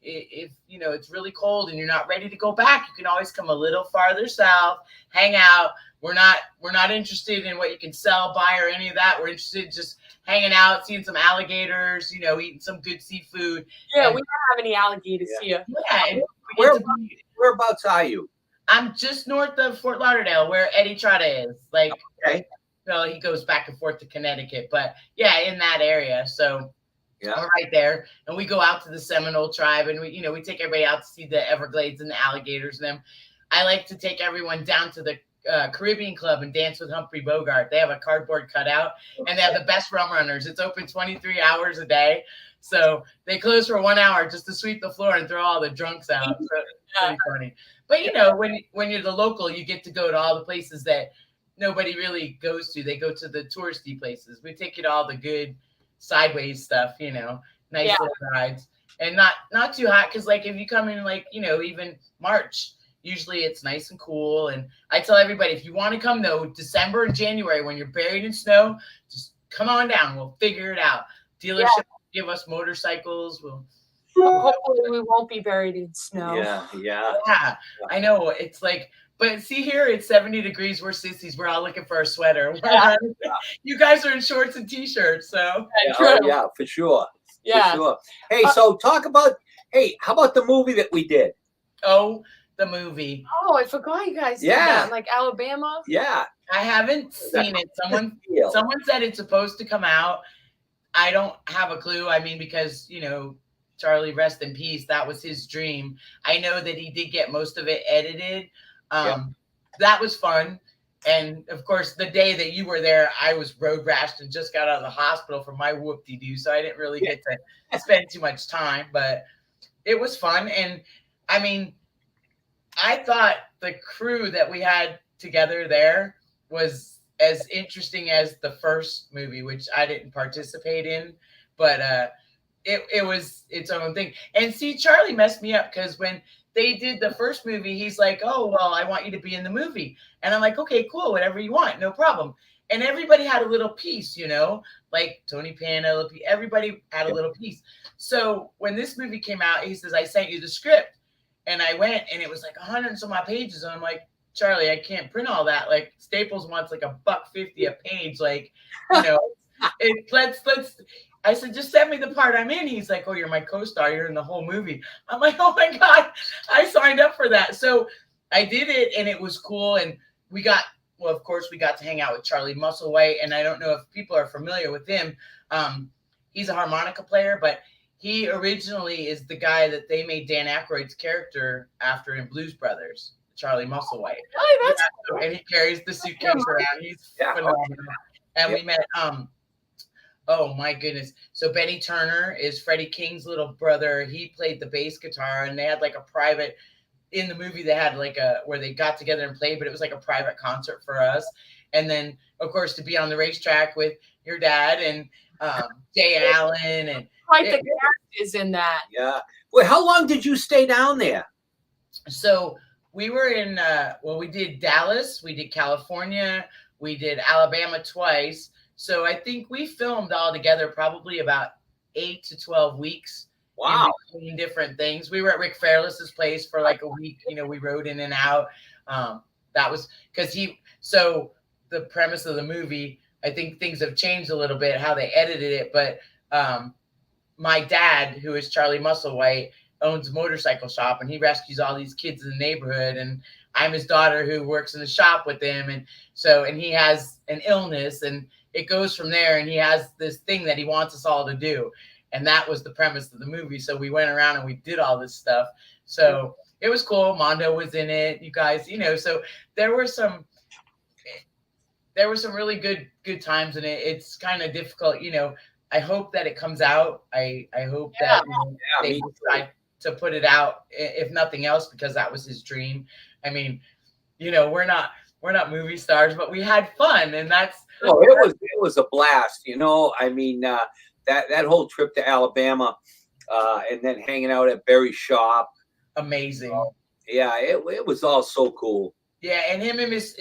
if it's really cold and you're not ready to go back, you can always come a little farther south, hang out. We're not interested in what you can sell, buy, or any of that. We're interested in just hanging out, seeing some alligators, eating some good seafood. Yeah, we don't have any alligators here. Yeah, and We get to be- Whereabouts are you? I'm just north of Fort Lauderdale, where Eddie Trotta is. Like, Okay. well, he goes back and forth to Connecticut, but yeah, in that area. So Yeah. we're right there, and we go out to the Seminole tribe, and we take everybody out to see the Everglades and the alligators. And them, I like to take everyone down to the Caribbean Club and dance with Humphrey Bogart. They have a cardboard cutout, and they have the best rum runners. It's open 23 hours a day, so they close for 1 hour just to sweep the floor and throw all the drunks out. So it's pretty funny. But when you're the local, you get to go to all the places that nobody really goes to. They go to the touristy places. We take you to all the good sideways stuff, nice little rides, and not too hot, because like if you come in like even March, usually it's nice and cool. And I tell everybody, if you want to come though, December and January when you're buried in snow, just come on down. We'll figure it out. Dealership will give us motorcycles. Hopefully we won't be buried in snow. Yeah. I know. It's like, but see here, it's 70 degrees. We're sissies. We're all looking for a sweater. You guys are in shorts and t-shirts. So yeah, for sure. Yeah. For sure. Hey, so talk about, how about the movie that we did? Oh, the movie. Oh, I forgot you guys did that in, like Alabama. Yeah. I haven't seen it. Someone said it's supposed to come out. I don't have a clue. I mean, because, Charlie, rest in peace. That was his dream. I know that he did get most of it edited. That was fun. And of course, the day that you were there, I was road rashed and just got out of the hospital from my whoop-de-doo. So I didn't really get to spend too much time, but it was fun. And I mean, I thought the crew that we had together there was as interesting as the first movie, which I didn't participate in, but it was its own thing. And see, Charlie messed me up, because when they did the first movie, he's like, oh, well, I want you to be in the movie. And I'm like, okay, cool, whatever you want, no problem. And everybody had a little piece, like Tony Penelope, everybody had a little piece. So when this movie came out, he says, I sent you the script. And I went, and it was like 100 and some odd pages. And I'm like, Charlie, I can't print all that. Like, Staples wants like $1.50 a page. Like, let's. I said, just send me the part I'm in. He's like, oh, you're my co-star. You're in the whole movie. I'm like, oh my God, I signed up for that. So I did it, and it was cool. And of course, we got to hang out with Charlie Musselwhite. And I don't know if people are familiar with him. He's a harmonica player, but he originally is the guy that they made Dan Aykroyd's character after in Blues Brothers, Charlie Musselwhite. Oh, that's cool. And he carries the suitcase around. He's phenomenal. And we met, oh my goodness. So Benny Turner is Freddie King's little brother. He played the bass guitar, and they had like a private, in the movie they had like where they got together and played, but it was like a private concert for us. And then of course to be on the racetrack with your dad and Jay Allen, and quite the character is in that. Yeah. Well, how long did you stay down there? So we were in, we did Dallas, we did California, we did Alabama twice. So I think we filmed all together probably about 8 to 12 weeks. Wow. In between different things. We were at Rick Fairless's place for like a week. We rode in and out. That was because so the premise of the movie, I think things have changed a little bit, how they edited it. But my dad, who is Charlie Musselwhite, owns a motorcycle shop, and he rescues all these kids in the neighborhood. And I'm his daughter who works in the shop with him. And he has an illness, and it goes from there. And he has this thing that he wants us all to do. And that was the premise of the movie. So we went around and we did all this stuff. So it was cool. Mondo was in it, you guys, so there were some really good times in it. It's kind of difficult, I hope that it comes out. I hope that they decide to put it out, if nothing else, because that was his dream. I mean, we're not movie stars, but we had fun, and that's it was a blast. I mean, that whole trip to Alabama, and then hanging out at Berry's shop, amazing. Yeah, it was all so cool. Yeah, and him and Miss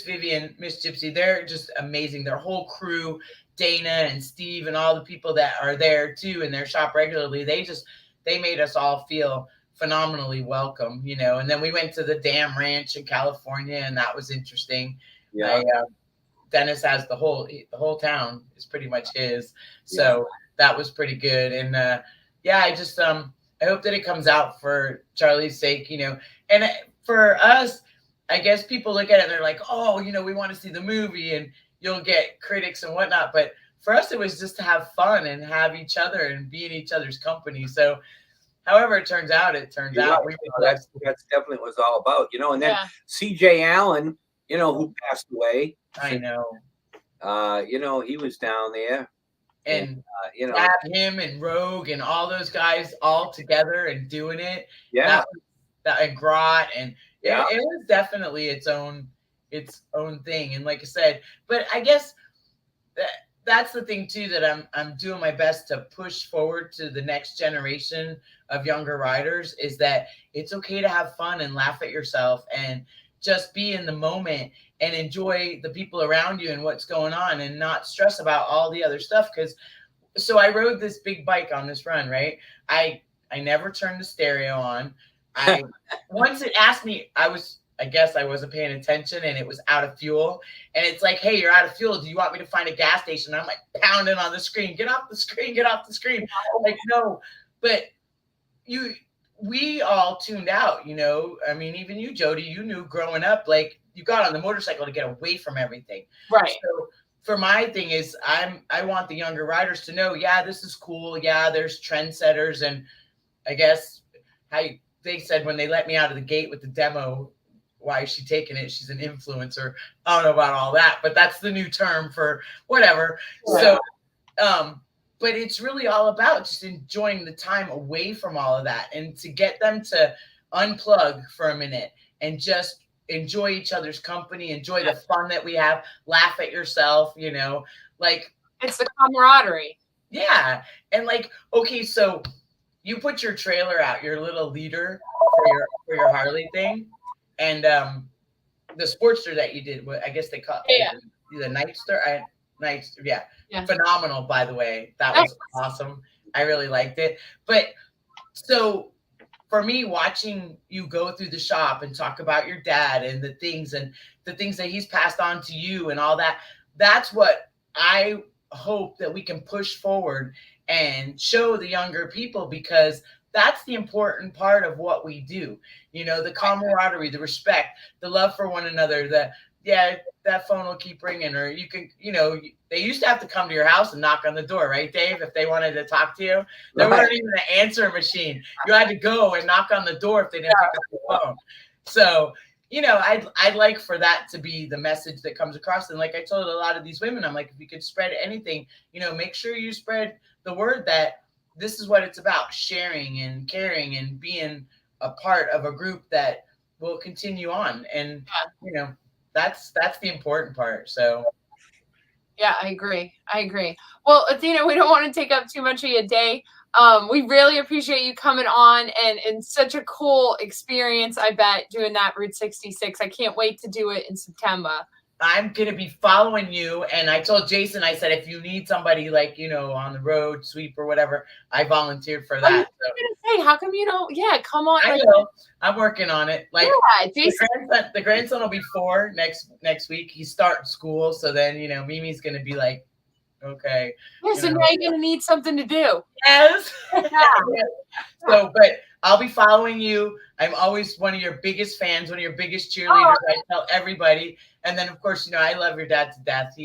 Vivian, Miss Gypsy, they're just amazing. Their whole crew, Dana and Steve and all the people that are there too in their shop regularly, they made us all feel phenomenally welcome, And then we went to the Dam Ranch in California, and that was interesting. Yeah. Dennis has the whole town is pretty much his, so that was pretty good. And I just I hope that it comes out for Charlie's sake, and for us, I guess people look at it and they're like, oh, we want to see the movie, and you'll get critics and whatnot. But for us, it was just to have fun and have each other and be in each other's company. So however it turns out, it turns You're out. right. That's definitely what it's all about, And then C.J. Allen, who passed away. I know. He was down there. And have him and Rogue and all those guys all together and doing it. Yeah. That and Grot, and it was definitely its own thing. And like I said, but I guess that's the thing too, that I'm doing my best to push forward to the next generation of younger riders, is that it's okay to have fun and laugh at yourself and just be in the moment and enjoy the people around you and what's going on, and not stress about all the other stuff. So I rode this big bike on this run, right? I never turned the stereo on. Once it asked me, I guess I wasn't paying attention, and it was out of fuel. And it's like, hey, you're out of fuel. Do you want me to find a gas station? And I'm like pounding on the screen. Get off the screen. Get off the screen. Like, no. But we all tuned out, I mean, even you, Jody, you knew growing up, like, you got on the motorcycle to get away from everything. Right. So for my thing is, I want the younger riders to know, yeah, this is cool. Yeah, there's trendsetters. And I guess they said when they let me out of the gate with the demo, why is she taking it? She's an influencer. I don't know about all that, but that's the new term for whatever. Yeah. So, but it's really all about just enjoying the time away from all of that, and to get them to unplug for a minute and just enjoy each other's company, enjoy the fun that we have, laugh at yourself, like it's the camaraderie. Yeah. And like, okay, so you put your trailer out, your little leader for your Harley thing, and the Sportster that you did, I guess they call it the Nightster. Phenomenal, by the way. That was awesome. I really liked it. But so for me, watching you go through the shop and talk about your dad and the things that he's passed on to you and all that, that's what I hope that we can push forward and show the younger people, because that's the important part of what we do. The camaraderie, the respect, the love for one another, that phone will keep ringing, or you can, they used to have to come to your house and knock on the door, right, Dave? If they wanted to talk to you, there weren't even an answer machine. You had to go and knock on the door if they didn't pick up the phone. So, I'd like for that to be the message that comes across. And like I told a lot of these women, I'm like, if you could spread anything, make sure you spread the word that this is what it's about: sharing and caring and being a part of a group that will continue on. And, that's the important part. So. Yeah, I agree. Well, Athena, we don't want to take up too much of your day. We really appreciate you coming on, and such a cool experience, I bet, doing that Route 66. I can't wait to do it in September. I'm going to be following you. And I told Jason, I said, if you need somebody like, on the road, sweep or whatever, I volunteered for that. I was going to say, how come you don't? Yeah, come on. I know. I'm working on it. Like, Jason. The grandson will be 4 next week. He's starting school. So then, Mimi's going to be like, okay. Yeah, so now you're going to need something to do. Yes. So, but I'll be following you. I'm always one of your biggest fans, one of your biggest cheerleaders. I tell everybody. And then, of course, I love your dad to death.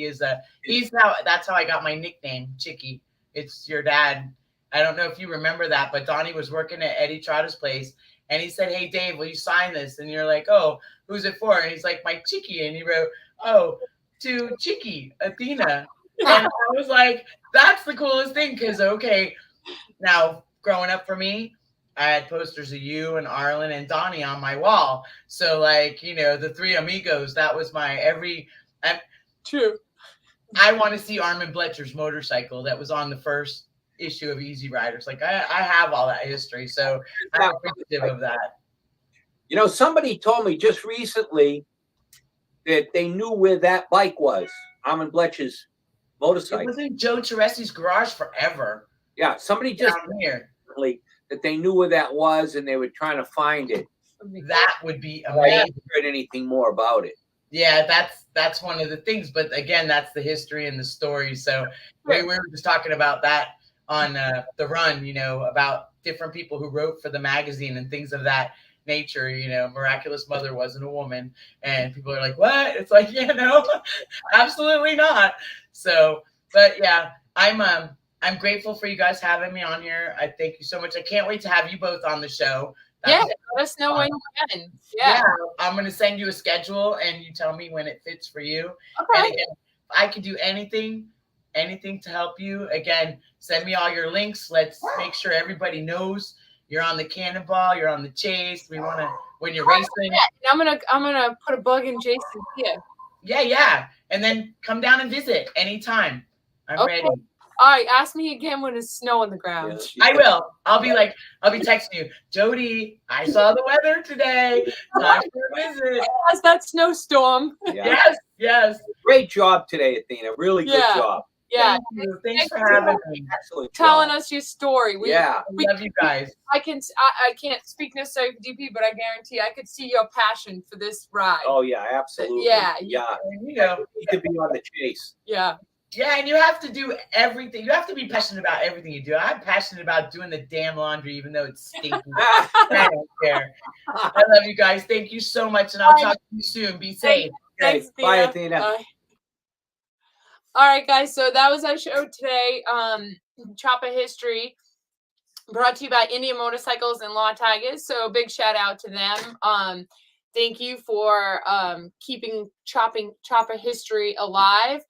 That's how I got my nickname, Chicky. It's your dad. I don't know if you remember that, but Donnie was working at Eddie Trotta's place, and he said, hey, Dave, will you sign this? And you're like, oh, who's it for? And he's like, my Chicky. And he wrote, oh, to Chicky, Athena. And I was like, that's the coolest thing, because, okay, now growing up for me, I had posters of you and Arlen and Donnie on my wall. So, like, the 3 amigos, that was my True. I want to see Armin Bletcher's motorcycle that was on the first issue of Easy Riders. Like, I have all that history, so I'm appreciative of that. Somebody told me just recently that they knew where that bike was, Armin Bletcher's motorcycle. It was in Joe Teresi's garage forever. Yeah, somebody just down here. That they knew where that was, and they were trying to find it. That would be amazing. I haven't heard anything more about it. Yeah, that's one of the things. But again, that's the history and the story. So we were just talking about that on the run, about different people who wrote for the magazine and things of that nature. You know, Miraculous Mother wasn't a woman, and people are like, what? It's like, yeah, no, absolutely not. So, but yeah, I'm grateful for you guys having me on here. I thank you so much. I can't wait to have you both on the show. Yeah, let us know when you can. Yeah. I'm gonna send you a schedule and you tell me when it fits for you. Okay. And again, I can do anything to help you. Again, send me all your links. Let's make sure everybody knows you're on the Cannonball, you're on the Chase. We want to, when you're racing. I'm gonna put a bug in Jason's ear. Yeah. And then come down and visit anytime. I'm ready. All right, ask me again when there's snow on the ground. Yeah. I will. I'll be texting you, Jody, I saw the weather today. Time for a visit. Yes, that snowstorm. Yeah. Yes. Great job today, Athena. Really good job. Yeah. Thanks for having me. Excellent telling job. us your story. We love you guys. I can't speak necessarily for DP, but I guarantee I could see your passion for this ride. Oh yeah, absolutely. Yeah. You know, you could be on the Chase. Yeah. Yeah, and you have to do everything. You have to be passionate about everything you do. I'm passionate about doing the damn laundry, even though it's stinky. I don't care. I love you guys. Thank you so much, and I'll talk to you soon. Be safe. Okay. Bye, Athena. All right, guys. So that was our show today. Chopper History, brought to you by Indian Motorcycles and Law Tigers. So big shout out to them. Thank you for keeping Chopper History alive.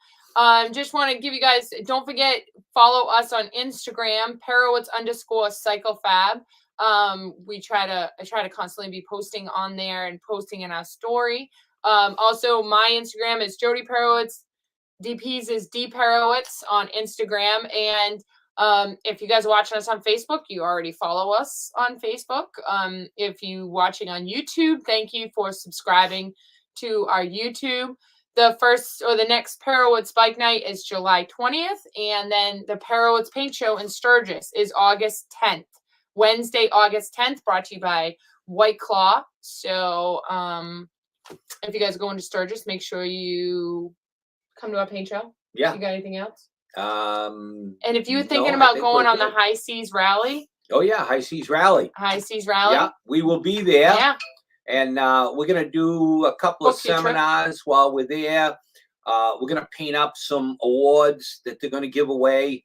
Just want to give you guys, don't forget, follow us on Instagram, Perowitz_CycleFab. I try to constantly be posting on there and posting in our story. Also, my Instagram is Jody Perowitz. DP's is D Perowitz on Instagram. And if you guys are watching us on Facebook, you already follow us on Facebook. If you're watching on YouTube, thank you for subscribing to our YouTube. The next Perowitz Bike Night is July 20th, and then the Perowitz Paint Show in Sturgis is August 10th. Wednesday, August 10th, brought to you by White Claw. So if you guys are going to Sturgis, make sure you come to our paint show. Yeah. You got anything else? And if you were thinking about going on the High Seas Rally. Oh, yeah, High Seas Rally. High Seas Rally. Yeah, we will be there. Yeah. And we're going to do a couple of seminars while we're there. We're going to paint up some awards that they're going to give away.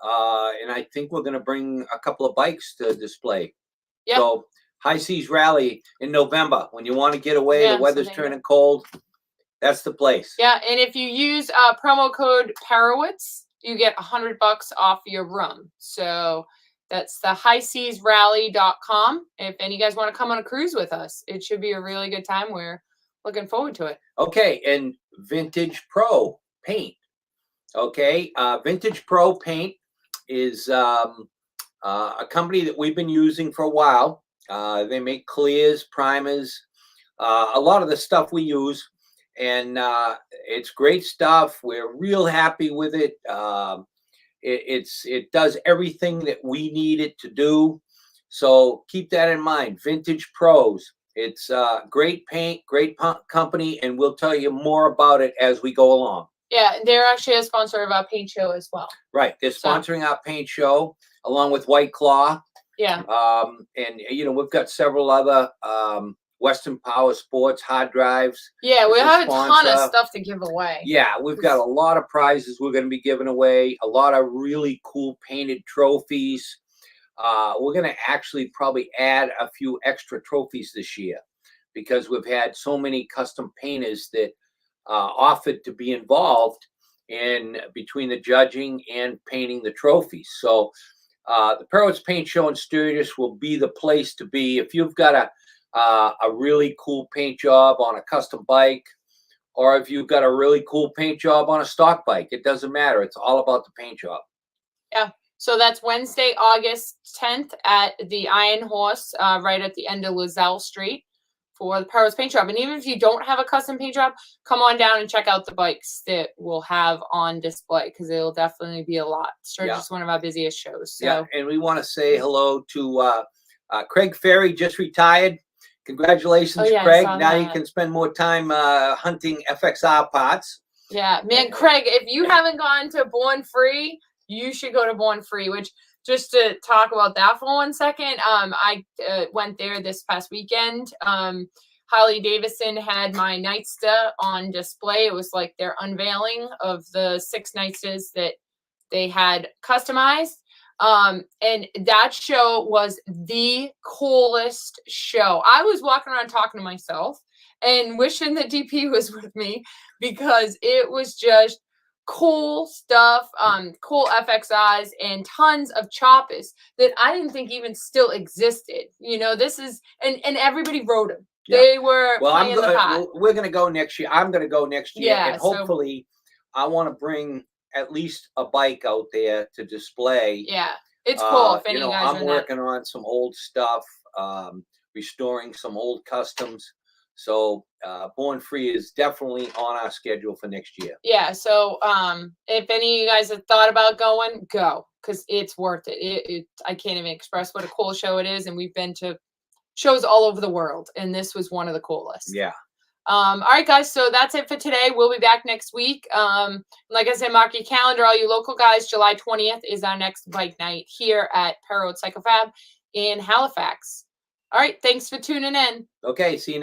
And I think we're going to bring a couple of bikes to display. Yep. So High Seas Rally in November. When you want to get away, the weather's turning cold. That's the place. Yeah, and if you use promo code Perowitz, you get $100 off your room. So that's the highseasrally.com. If any of you guys want to come on a cruise with us, it should be a really good time. We're looking forward to it. Okay, and Vintage Pro Paint. Okay, Vintage Pro Paint is a company that we've been using for a while. They make clears, primers, a lot of the stuff we use. And it's great stuff. We're real happy with it. It does everything that we need it to do. So keep that in mind. Vintage Pros. It's great paint, great company, and we'll tell you more about it as we go along. Yeah, they're actually a sponsor of our paint show as well. Right, they're sponsoring our paint show along with White Claw. Yeah. And we've got several other Western Power Sports hard drives. Yeah, we have a ton of stuff to give away. Yeah, we've got a lot of prizes we're going to be giving away, a lot of really cool painted trophies. We're going to actually probably add a few extra trophies this year because we've had so many custom painters that offered to be involved in between the judging and painting the trophies. So the Perowitz Paint Show in Sturgis will be the place to be if you've got a really cool paint job on a custom bike, or if you've got a really cool paint job on a stock bike. It doesn't matter. It's all about the paint job. Yeah. So that's Wednesday, August 10th at the Iron Horse, right at the end of Lozelle Street for the Perowitz Paint Job. And even if you don't have a custom paint job, come on down and check out the bikes that we'll have on display because it'll definitely be a lot. Sturgis is one of our busiest shows. So. Yeah, and we want to say hello to Craig Ferry, just retired. Congratulations, Craig. Now you can spend more time hunting FXR parts. Yeah, man, Craig, if you haven't gone to Born Free, you should go to Born Free, which just to talk about that for 1 second, I went there this past weekend. Harley Davidson had my Nightsta on display. It was like their unveiling of the 6 Nightstas that they had customized. And that show was the coolest show. I was walking around talking to myself and wishing that DP was with me because it was just cool stuff, cool FXIs and tons of choppers that I didn't think even still existed. You know, this is, and everybody rode them. Yeah. They were Well, playing the pot. we're going to go next year. I'm going to go next year. Yeah, And hopefully I want to bring at least a bike out there to display. Yeah, it's cool. If any You know, guys I'm are working on some old stuff, restoring some old customs. So Born Free is definitely on our schedule for next year. Yeah, so if any of you guys have thought about going, go, because it's worth it. I can't even express what a cool show it is, and we've been to shows all over the world, and this was one of the coolest. Yeah. All right, guys, so that's it for today. We'll be back next week. Like I said, mark your calendar, all you local guys. July 20th is our next bike night here at Perro Cycle Fab in Halifax. All right, thanks for tuning in. Okay, see you next